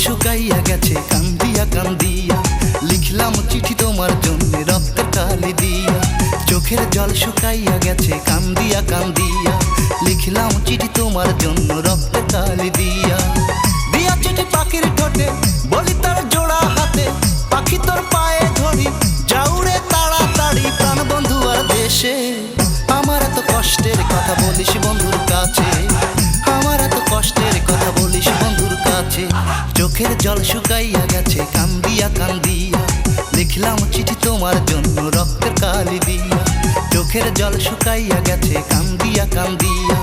শুকাইয়া গেছে কান্দিয়া কান্দিয়া, লিখলাম চিঠি তোমার জন্য রক্তের কালি দিয়া। চোখের জল শুকাইয়া গেছে কান্দিয়া কান্দিয়া, লিখলাম চিঠি তোমার জন্য রক্তের কালি দিয়া। দিয়া চিঠি পাখির ঠোঁটে, বলি তার জোড়া হাতে, পাখি তোর পায়ে ধরি যাউরে তাড়াতাড়ি। প্রাণ বন্ধু আর দেশে, আমার এত কষ্টের কথা বলিস বন্ধুর কাছে, আমার এত কষ্টের কথা বলিস বন্ধুর কাছে। চোখের জল শুকাইয়া গেছে কান্দিয়া কান্দিয়া, লিখলাম চিঠি তোমার জন্য রক্তের কালি দিয়া। চোখের জল শুকাইয়া গেছে কান্দিয়া কান্দিয়া,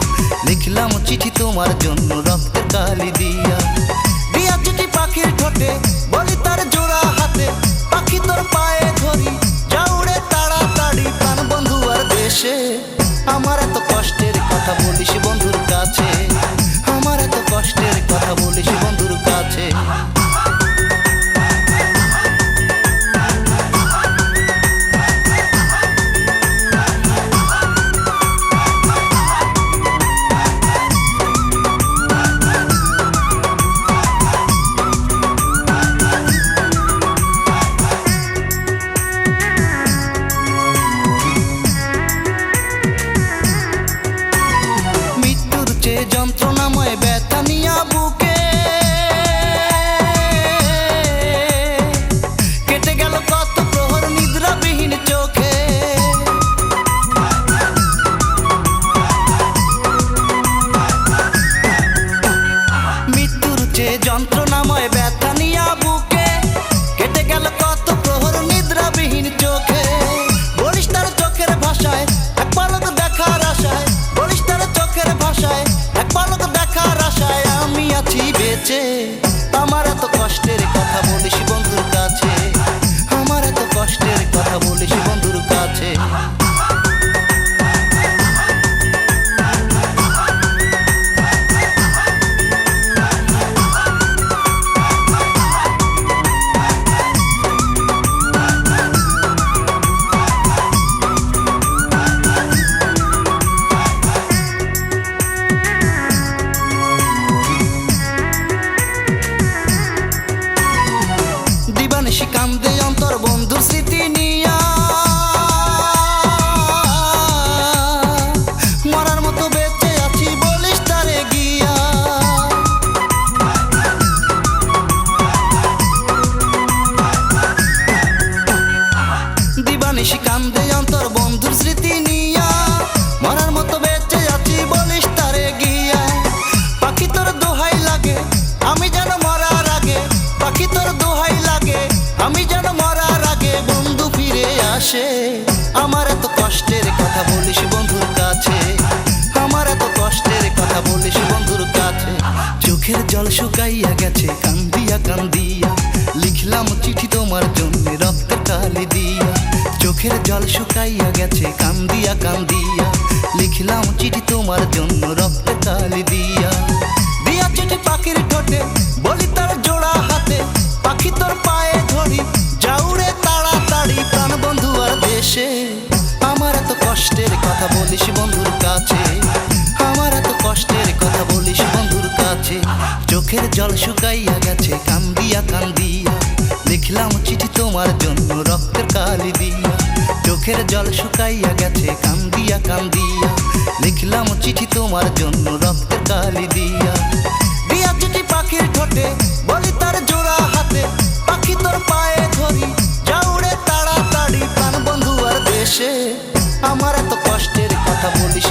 লিখলাম চিঠি তোমার জন্য রক্তের কালি দিয়া। দিয়া চিঠি পাখির ঠোঁটে, বলি তার জোড়া হাতে, পাখি তোর পায়ে ধরি যাউরে তাড়াতাড়ি। প্রাণ বন্ধু আর দেশে, আমার এত কষ্টের কথা বলিস বন্ধুর কাছে, আমার এত কষ্টের কথা বলিস বন্ধুর কাছে। যন্ত্রণাময় ব্যথা নিয়া বুকে, কেটে গেল কত প্রহর নিদ্রাবিহীন চোখে। মৃত্যুর চেয়ে যন্ত্রণাময় ব্যথা নিয়া বুকে, কেটে গেল কত প্রহর নিদ্রাবিহীন চোখে। বলিস তার চোখের ভাষায় এক পলক দেখার আশায়, বলিস তার চোখের ভাষায় এক পলক দেখার আশায় আমি আছি বেঁচে। আমার এত কষ্টের কথা বলিস বন্ধুর কাছে, আমার এত কষ্টের কথা বলিস বন্ধুর কাছে। দিবানিশি কান্দে অন্তর বন্ধুর স্মৃতি নিয়া, মরার মতো বেঁচে আছি বলিস তারে গিয়া। দিবানিশি কান্দে অন্তর বন্ধুর স্মৃতি নিয়া, মরার মতো বেঁচে আছি বলিস তারে গিয়া। পাখি তোর দোহাই লাগে আমি যেন মরার আগে, পাখি তোর দোহাই লাগে আমি যেন মরার আগে বন্ধু ফিরে আসে। আমার এত কষ্টের কথা বলিস বন্ধুর কাছে, আমার এত কষ্টের কথা বলিস বন্ধুর কাছে। চোখের জল শুকাইয়া গেছে কান্দিয়া কান্দিয়া, লিখলাম চিঠি তোমার জন্য রক্তের কালি দিয়া। চোখের জল শুকাইয়া গেছে কান্দিয়া কান্দিয়া, লিখলাম চিঠি তোমার জন্য রক্তের কালি দিয়া। দিয়া চিঠি পাখির ঠোঁটে, বলি তার জোড়া হাতে, পাখি তোর পায়ে ধরি যাউরে তাড়াতাড়ি। প্রাণ বন্ধু আর দেশে, আমার এত কষ্টের কথা বলিস বন্ধুর কাছে, আমার এত কষ্টের কথা বলিস বন্ধুর কাছে। চোখের জল শুকাইয়া গেছে কান্দিয়া কান্দিয়া, লিখলাম চিঠি তোমার জন্য রক্তের কালি দিয়া। চোখের জল শুকাইয়া গেছে কান্দিয়া কান্দিয়া, লিখলাম চিঠি তোমার জন্য রক্তের কালি দিয়া। দিয়া চিঠি পাখির ঠোঁটে, বলি তার জোড়া হাতে, পাখি তোর পায়ে ধরি যাউরে তাড়াতাড়ি। প্রাণ বন্ধু আর দেশে, আমার এত কষ্টের কথা বলিস